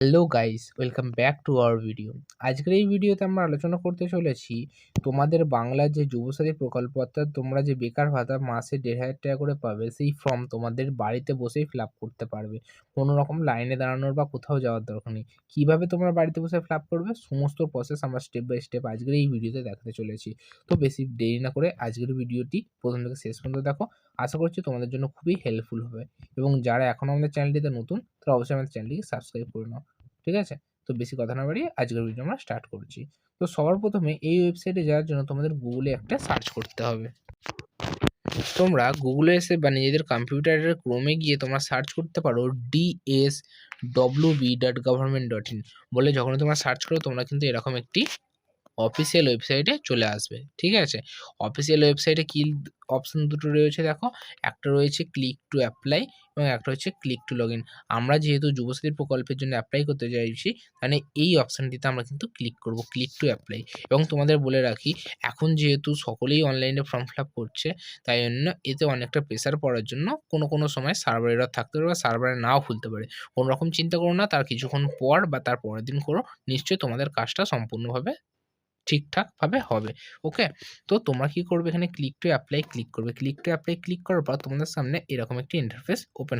Hello guys, welcome back to our video. আজকের এই ভিডিওতে আমরা আলোচনা করতে চলেছি তোমাদের বাংলার যে যুবসাথী প্রকল্প, অর্থাৎ তোমরা যে বেকার ভাতা মাসে ১,৫০০ টাকা করে পাবে, সেই ফর্ম তোমাদের বাড়িতে বসেই ফিল আপ করতে পারবে। কোনো রকম লাইনে দাঁড়ানোর বা কোথাও যাওয়ার দরকার নেই। কীভাবে তোমরা বাড়িতে বসে ফিল আপ করবে, সমস্ত প্রসেস আমরা স্টেপ বাই স্টেপ আজকের এই ভিডিওতে দেখাতে চলেছি। তো বেশি দেরি না করে আজকের ভিডিওটি প্রথম থেকে শেষ পর্যন্ত দেখো। আশা করছি তোমাদের জন্য খুবই হেল্পফুল হবে, এবং যারা এখনও আমাদের চ্যানেলটিতে নতুন তারা অবশ্যই আমাদের চ্যানেলটিকে সাবস্ক্রাইব করে নাও। ঠিক আছে? তো বেশি কথা না বাড়িয়ে আজকের ভিডিও আমরা স্টার্ট করছি। তো সবার প্রথমে এই ওয়েবসাইটে যাওয়ার জন্য তোমাদের গুগলে একটা সার্চ করতে হবে। তোমরা গুগলে এসে বা নিজেদের কম্পিউটারের ক্রোমে গিয়ে তোমরা সার্চ করতে পারো dswb.government.in বলে। যখনই তোমরা সার্চ করো তোমরা কিন্তু এরকম একটি অফিসিয়াল ওয়েবসাইটে চলে আসবে। ঠিক আছে? অফিসিয়াল ওয়েবসাইটে কি অপশন দুটো রয়েছে দেখো। একটা রয়েছে ক্লিক টু অ্যাপ্লাই এবং একটা হচ্ছে ক্লিক টু লগইন। আমরা যেহেতু যুবশ্রী প্রকল্পের জন্য অ্যাপ্লাই করতে চাইছি, মানে এই অপশনটিতে আমরা কিন্তু ক্লিক করব, ক্লিক টু অ্যাপ্লাই। এবং তোমাদের বলে রাখি, এখন যেহেতু সকলেই অনলাইনে ফর্ম ফিল আপ করছে, তাই জন্য এতে অনেকটা প্রেশার পড়ার জন্য কোনো সময় সার্ভার এরর থাকতে পারে বা সার্ভারে নাও খুলতে পারে। কোনো রকম চিন্তা করো না, তার কিছুক্ষণ পর বা তার পরের দিন করো, নিশ্চয়ই তোমাদের কাজটা সম্পূর্ণভাবে ঠিকঠাকভাবে হবে। ওকে? তো তোমরা কি করবে, এখানে ক্লিক টু অ্যাপ্লাই ক্লিক করবে। ক্লিক টু অ্যাপ্লাই ক্লিক করার পর তোমাদের সামনে এরকম একটি ইন্টারফেস ওপেন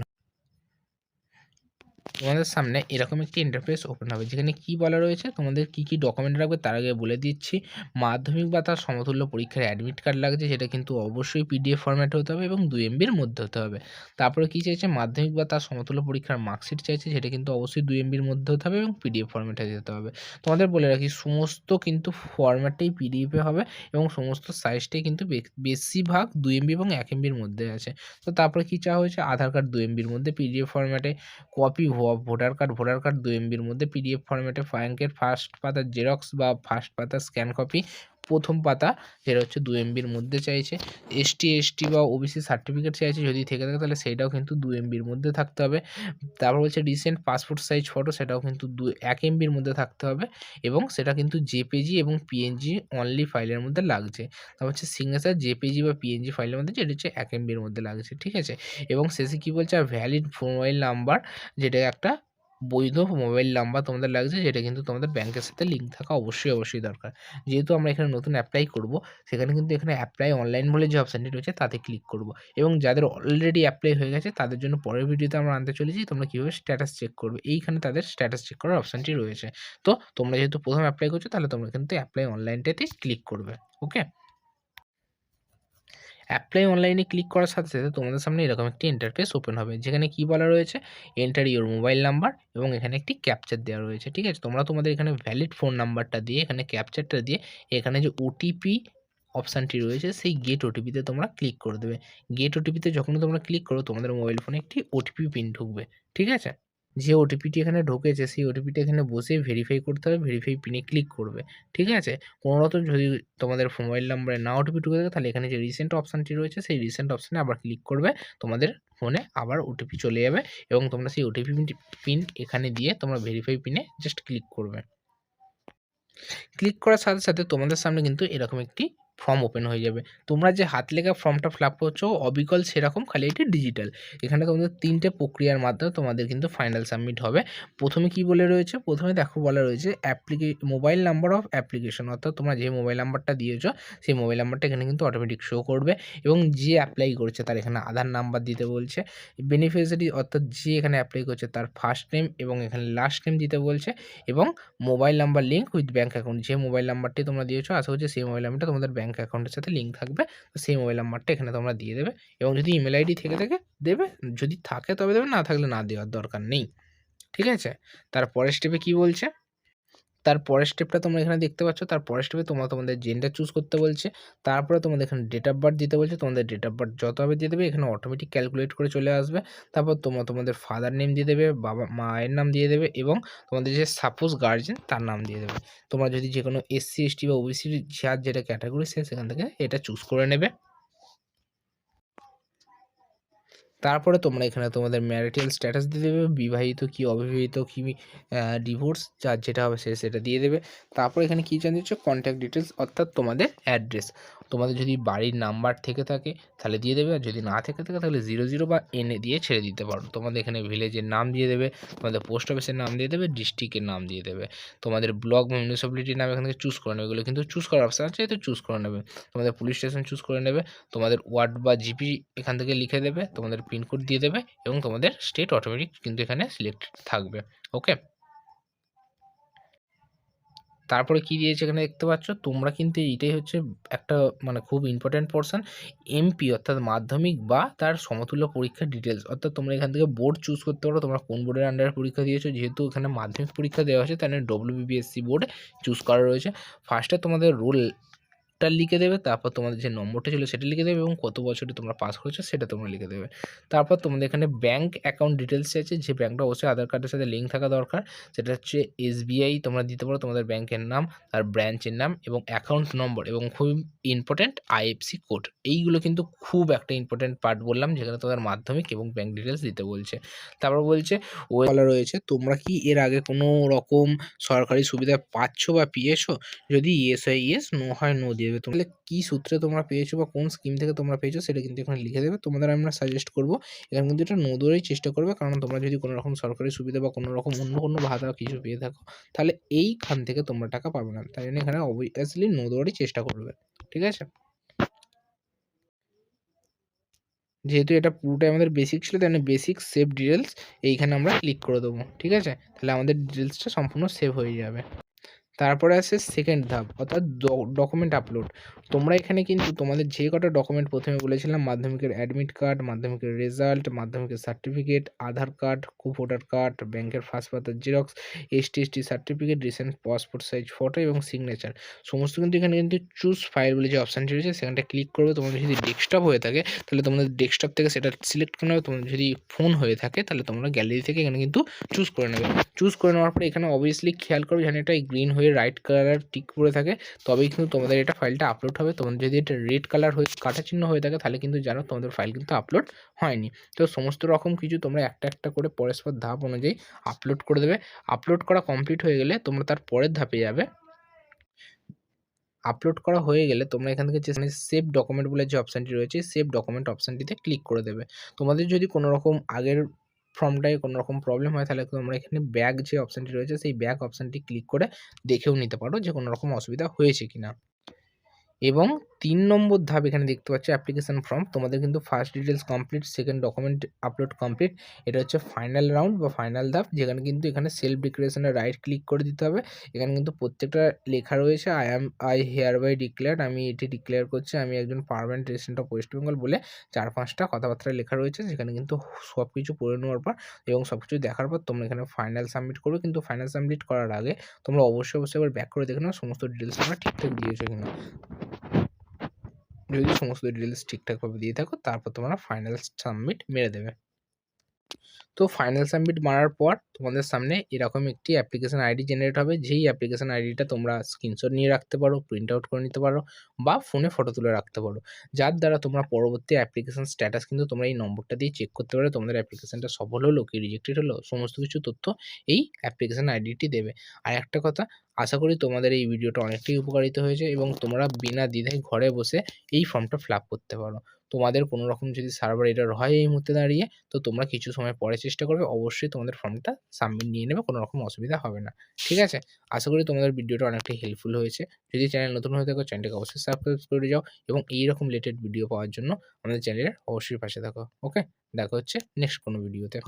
হবে, যেখানে কি বলা রয়েছে, তোমাদের কি ডকুমেন্ট লাগবে তার আগে বলে দিচ্ছি। মাধ্যমিক বা তার সমতুল্য পরীক্ষার অ্যাডমিট কার্ড লাগছে, সেটা কিন্তু অবশ্যই পিডিএফ ফরম্যাটে হতে হবে এবং ২ এমবির মধ্যে হতে হবে। তারপরে কি চাইছে, মাধ্যমিক বা তার সমতুল্য পরীক্ষার মার্কশিট চাইছে, সেটা কিন্তু অবশ্যই ২ এমবির মধ্যে হতে হবে এবং পিডিএফ ফরম্যাটে দিতে হবে। তোমাদের বলে রাখি, সমস্ত কিন্তু ফরম্যাটটাই পিডিএফে হবে এবং সমস্ত সাইজটাই কিন্তু বেশিরভাগ ২ এমবি এবং ১ এমবির মধ্যে আছে। তো তারপরে কি চাওয়া হয়েছে, আধার কার্ড ২ এমবির মধ্যে পিডিএফ ফরম্যাটে, কপি ভোটার কার্ড ২ এমবির মধ্যে পিডিএফ ফরম্যাটে, ব্যাংকের ফার্স্ট পাতার জেরক্স বা ফার্স্ট পাতার স্ক্যান কপি, প্রথম পাতা যেটা হচ্ছে ২ এমবির মধ্যে চাইছে। এসটি বা ওবিসি সার্টিফিকেট চাইছে, যদি থেকে থাকে তাহলে সেইটাও কিন্তু ২ এমবির মধ্যে থাকতে হবে। তারপর বলছে রিসেন্ট পাসপোর্ট সাইজ ফটো, সেটাও কিন্তু ১ এমবির মধ্যে থাকতে হবে এবং সেটা কিন্তু জেপিজি এবং পিএনজি অনলি ফাইলের মধ্যে লাগছে। তারপর হচ্ছে সিগনেচার জেপিজি বা পিএনজি ফাইলের মধ্যে, যেটা হচ্ছে ১ এমবির মধ্যে লাগছে। ঠিক আছে? এবং শেষে কি বলছে, আর ভ্যালিড মোবাইল নাম্বার, যেটা একটা বৈধ মোবাইল নাম্বার তোমাদের লাগছে, যেটা কিন্তু তোমাদের ব্যাংকের সাথে লিঙ্ক থাকা অবশ্যই দরকার। যেহেতু আমরা এখানে নতুন অ্যাপ্লাই করব, সেখানে কিন্তু এখানে অ্যাপ্লাই অনলাইন বলে যে অপশানটি রয়েছে তাতে ক্লিক করব। এবং যাদের অলরেডি অ্যাপ্লাই হয়ে গেছে তাদের জন্য পরের ভিডিওতে আমরা আনতে চলেছি তোমরা কীভাবে স্ট্যাটাস চেক করবে। এইখানে তাদের স্ট্যাটাস চেক করার অপশানটি রয়েছে। তো তোমরা যেহেতু প্রথম অ্যাপ্লাই করছো, তাহলে তোমরা কিন্তু অ্যাপ্লাই অনলাইনটাতে ক্লিক করবে। ওকে? অ্যাপ্লাই অনলাইনে ক্লিক করার সাথে তোমাদের সামনে এরকম একটি ইন্টারফেস ওপেন হবে, যেখানে কি বলা রয়েছে, এন্টার ইওর মোবাইল নাম্বার এবং এখানে একটি ক্যাপচার দেওয়া রয়েছে। ঠিক আছে? তোমরা তোমাদের এখানে ভ্যালিড ফোন নাম্বারটা দিয়ে, এখানে ক্যাপচারটা দিয়ে, এখানে যে ওটিপি অপশানটি রয়েছে সেই গেট ওটিপিতে তোমরা ক্লিক করে দেবে। গেট ওটিপিতে যখনই তোমরা ক্লিক করো, তোমাদের মোবাইল ফোনে একটি ওটিপি পিন ঢুকবে। ঠিক আছে? যে ওটিপিটি এখানে ঢুকেছে, সেই ওটিপিটা এখানে বসে ভেরিফাই করতে হবে, ভেরিফাই পিনে ক্লিক করবে। ঠিক আছে? কোনোরকম যদি তোমাদের মোবাইল নাম্বারে না ওটিপি ঢুকে থাকে, তাহলে এখানে যে রিসেন্ট অপশানটি রয়েছে, সেই রিসেন্ট অপশানে আবার ক্লিক করবে। তোমাদের ফোনে আবার ওটিপি চলে যাবে এবং তোমরা সেই ওটিপি পিন এখানে দিয়ে তোমরা ভেরিফাই পিনে জাস্ট ক্লিক করবে। ক্লিক করার সাথে তোমাদের সামনে কিন্তু এরকম একটি ফর্ম ওপেন হয়ে যাবে। তোমরা যে হাত লেখা ফর্মটা ফিল আপ করছো অবিকল সেরকম, খালি এটি ডিজিটাল। এখানে তোমাদের ৩টে প্রক্রিয়ার মাধ্যমে তোমাদের কিন্তু ফাইনাল সাবমিট হবে। প্রথমে কি বলে রয়েছে, প্রথমে দেখো বলা রয়েছে মোবাইল নাম্বার অফ অ্যাপ্লিকেশন, অর্থাৎ তোমরা যে মোবাইল নাম্বারটা দিয়েছো সেই মোবাইল নাম্বারটা এখানে কিন্তু অটোমেটিক শো করবে এবং যে অ্যাপ্লাই করছে তার এখানে আধার নাম্বার দিতে বলছে। বেনিফিশিয়ারি, অর্থাৎ যে এখানে অ্যাপ্লাই করছে তার ফার্স্ট নেম এবং এখানে লাস্ট নেম দিতে বলছে, এবং mobile number link with bank account, যে মোবাইল নাম্বারটি তোমরা দিয়েছো আশা করছি সেই মোবাইল নাম্বারটা তোমাদের ব্যাঙ্ক অ্যাকাউন্টের সাথে লিঙ্ক থাকবে। তো সেই মোবাইল নাম্বারটা এখানে তোমরা দিয়ে দেবে এবং যদি ইমেল আইডি থেকে থাকে দেবে, যদি থাকে তবে দেবে, না থাকলে না দেওয়ার দরকার নেই। ঠিক আছে? তার পরের স্টেপে কি বলছে, তার পরের স্টেপটা তোমরা এখানে দেখতে পাচ্ছ। তার পরের স্টেপে তোমরা তোমাদের জেন্ডার চুজ করতে বলছে। তারপরে তোমাদের এখানে ডেট অফ বার্থ দিতে বলছে। তোমাদের ডেট অফ বার্থ যত হবে দিয়ে দেবে, এখানে অটোমেটিক ক্যালকুলেট করে চলে আসবে। তারপর তোমরা তোমাদের ফাদার নেম দিয়ে দেবে, মায়ের নাম দিয়ে দেবে এবং তোমাদের যে সাপোজ গার্জিয়ান তার নাম দিয়ে দেবে। তোমরা যদি যে কোনো এসসি, এসটি বা ওবিসির যার যেটা ক্যাটাগরি সেখান থেকে এটা চুজ করে নেবে। তারপরে তোমরা এখানে তোমাদের ম্যারিটাল স্ট্যাটাস দিয়ে দেবে, বিবাহিত কি অবিবাহিত কি ডিভোর্স, যার যেটা হবে সে সেটা দিয়ে দেবে। তারপর এখানে কী জানিয়েছো, কন্ট্যাক্ট ডিটেলস, অর্থাৎ তোমাদের অ্যাড্রেস। তোমাদের যদি বাড়ির নাম্বার থেকে থাকে তাহলে দিয়ে দেবে, আর যদি না থেকে থাকে তাহলে 00 বা NA দিয়ে ছেড়ে দিতে পারো। তোমাদের এখানে ভিলেজের নাম দিয়ে দেবে, তোমাদের পোস্ট অফিসের নাম দিয়ে দেবে, ডিস্ট্রিক্টের নাম দিয়ে দেবে, তোমাদের ব্লক বা মিউনিসিপ্যালিটির নাম এখান থেকে চুজ করে নেবে। এগুলো কিন্তু চুজ করার অপশান আছে, তো চুজ করে নেবে। তোমাদের পুলিশ স্টেশন চুজ করে নেবে, তোমাদের ওয়ার্ড বা জিপি এখান থেকে লিখে দেবে, তোমাদের পিনকোড দিয়ে দেবে এবং তোমাদের স্টেট অটোমেটিক কিন্তু এখানে সিলেক্টেড থাকবে। ওকে, তারপরে কি দিয়েছে এখানে দেখতে পাচ্ছ তোমরা, কিন্তু এইটাই হচ্ছে একটা মানে খুব ইম্পর্টেন্ট পোর্শন, এমপি অর্থাৎ মাধ্যমিক বা তার সমতুল্য পরীক্ষার ডিটেলস। অর্থাৎ তোমরা এখান থেকে বোর্ড চুজ করতে পারো, তোমরা কোন বোর্ডের আন্ডারে পরীক্ষা দিয়েছো। যেহেতু এখানে মাধ্যমিক পরীক্ষা দেওয়া হয়েছে তাই WBPSC বোর্ড চুজ করা রয়েছে। ফার্স্টে তোমাদের রোলটা লিখে দেবে, তারপর তোমাদের যে নম্বরটা ছিল সেটা লিখে দেবে এবং কত বছরে তোমরা পাস করেছো সেটা তোমরা লিখে দেবে। তারপর তোমাদের এখানে ব্যাঙ্ক অ্যাকাউন্ট ডিটেলস আছে, যে ব্যাঙ্কটা অবশ্যই আধার কার্ডের সাথে লিঙ্ক থাকা দরকার। সেটা হচ্ছে SBI, তোমরা দিতে পারো তোমাদের ব্যাংকের নাম, তার ব্রাঞ্চের নাম এবং অ্যাকাউন্ট নম্বর এবং খুব ইম্পর্ট্যান্ট IFSC কোড। এইগুলো কিন্তু খুব একটা ইম্পর্ট্যান্ট পার্ট বললাম, যেখানে তোমাদের মাধ্যমিক এবং ব্যাংক ডিটেলস দিতে বলছে। তারপর বলছে বলা রয়েছে তোমরা কি এর আগে কোনো রকম সরকারি সুবিধা পাচ্ছ বা পেয়েছো। যদি ইয়েস হয় ইয়েস, নো হয় নো দিয়ে দেবে। তাহলে কী সূত্রে তোমরা পেয়েছো বা কোন স্কিম থেকে তোমরা পেয়েছো সেটা কিন্তু এখানে লিখে দেবে। তোমাদের আমরা সাজেস্ট করবো এখানে কিন্তু এটা নো দেওয়ারই চেষ্টা করবে, কারণ তোমরা যদি কোনো রকম সরকারি সুবিধা বা কোনো রকম অন্য কোনো ভাতা কিছু পেয়ে থাকো তাহলে এইখান থেকে তোমরা টাকা পাবে না। তাই জন্য এখানে অবভিয়াসলি নো দেওয়ারই চেষ্টা করবে। ঠিক আছে, যেহেতু এটা পুরোটাই আমাদের বেসিক ছিল তাই জন্য বেসিক সেভ ডিটেলস এইখানে আমরা ক্লিক করে দেবো। ঠিক আছে, তাহলে আমাদের ডিটেলসটা সম্পূর্ণ সেভ হয়ে যাবে। তারপরে আসে সেকেন্ড ধাপ, অর্থাৎ ডকুমেন্ট আপলোড। তোমরা এখানে কিন্তু তোমাদের যে কটা ডকুমেন্ট প্রথমে বলেছিলাম, মাধ্যমিকের অ্যাডমিট কার্ড, মাধ্যমিকের রেজাল্ট, মাধ্যমিকের সার্টিফিকেট, আধার কার্ড, ভোটার কার্ড, ব্যাংকের ফার্স্ট পাতার xerox, ST certificate, recent passport size photo এবং সিগনেচার, সমস্ত কিন্তু এখানে কিন্তু চুজ ফাইল বলে যে অপশানটি রয়েছে সেখানটা ক্লিক করবে। তোমাদের যদি ডেস্কটপ হয়ে থাকে তাহলে তোমাদের ডেস্কটপ থেকে সেটা সিলেক্ট করে নেবে। তোমাদের যদি ফোন হয়ে থাকে তাহলে তোমরা গ্যালারি থেকে এখানে কিন্তু চুজ করে নেবে। চুজ করে নেওয়ার পরে এখানে অবভিয়াসলি খেয়াল করবে এখানে একটা গ্রিন হয়ে রাইট কালার টিক পড়ে থাকে, তবেই কিন্তু তোমাদের এটা ফাইলটা আপলোড হবে। তোমাদের যদি এটা রেড কালার হয়ে কাটা চিহ্ন হয়ে থাকে তাহলে কিন্তু জানো তোমাদের ফাইল কিন্তু আপলোড হয়নি। তো সমস্ত রকম কিছু তোমরা একটা একটা করে পরস্পর ধাপ অনুযায়ী আপলোড করে দেবে। আপলোড করা কমপ্লিট হয়ে গেলে তোমরা তার পরের ধাপে যাবে। আপলোড করা হয়ে গেলে তোমরা এখান থেকে যে সেভ ডকুমেন্ট বলে যে অপশানটি রয়েছে সেভ ডকুমেন্ট অপশানটিতে ক্লিক করে দেবে। তোমাদের যদি কোনো রকম আগের ফর্মটায় কোনো রকম প্রবলেম হয় তাহলে তোমরা এখানে ব্যাক যে অপশানটি রয়েছে সেই ব্যাক অপশানটি ক্লিক করে দেখেও নিতে পারো যে কোনো রকম অসুবিধা হয়েছে কিনা। এবং ৩ নম্বর ধাপ এখানে দেখতে পাচ্ছ অ্যাপ্লিকেশন ফর্ম। তোমাদের কিন্তু first details complete, second document upload complete, এটা হচ্ছে ফাইনাল রাউন্ড বা ফাইনাল ধাপ, যেখানে কিন্তু এখানে সেলফ ডিক্লারেশনে রাইট ক্লিক করে দিতে হবে। এখানে কিন্তু প্রত্যেকটা লেখা রয়েছে আই হেয়ার বাই ডিক্লেয়ার, আমি এটি ডিক্লেয়ার করছি আমি একজন permanent resident of West Bengal বলে ৪-৫টা কথাবার্তা লেখা রয়েছে। সেখানে কিন্তু সব কিছু পড়ে নেওয়ার পর এবং সব কিছু দেখার পর তোমরা এখানে ফাইনাল সাবমিট করবে। কিন্তু ফাইনাল সাবমিট করার আগে তোমরা অবশ্যই এবার ব্যাক করে দেখে নাও সমস্ত ডিটেলস তোমরা ঠিকঠাক দিয়েছো কিনা। যদি সমস্ত ডিটেলস ঠিকঠাকভাবে দিয়ে থাকো তারপর তোমরা ফাইনাল সাবমিট মেরে দেবে। তো ফাইনাল সাবমিট মারার পর তোমাদের সামনে এরকম একটি অ্যাপ্লিকেশন আইডি জেনারেট হবে, যেই অ্যাপ্লিকেশন আইডিটা তোমরা স্ক্রিনশট নিয়ে রাখতে পারো, প্রিন্ট আউট করে নিতে পারো বা ফোনে ফটো তুলে রাখতে পারো, যার দ্বারা তোমরা পরবর্তী অ্যাপ্লিকেশন স্ট্যাটাস কিন্তু তোমরা এই নম্বরটা দিয়ে চেক করতে পারো তোমাদের অ্যাপ্লিকেশনটা সফল হলো কি রিজেক্টেড হলো, সমস্ত কিছু তথ্য এই অ্যাপ্লিকেশন আইডিটি দেবে। আর একটা কথা, আশা করি তোমাদের এই ভিডিওটা অনেকটাই উপকারিত হয়েছে এবং তোমরা বিনা দ্বিধায় ঘরে বসে এই ফর্মটা ফিল আপ করতে পারো। তোমাদের কোনো রকম যদি সার্ভার এরর হয় এই মুহূর্তে দাঁড়িয়ে, তো তোমরা কিছু সময় পরে চেষ্টা করবে, অবশ্যই তোমাদের ফর্মটা সাবমিট নিয়ে নেবে, কোনো রকম অসুবিধা হবে না। ঠিক আছে? আশা করি তোমাদের ভিডিওটা অনেকটাই হেল্পফুল হয়েছে। যদি চ্যানেল নতুন হয়ে থাকো চ্যানেলটাকে অবশ্যই সাবস্ক্রাইব করে যাও এবং এইরকম রিলেটেড ভিডিও পাওয়ার জন্য আমাদের চ্যানেলের অবশ্যই পাশে থাকো। ওকে? দেখা হচ্ছে নেক্সট কোনো ভিডিওতে।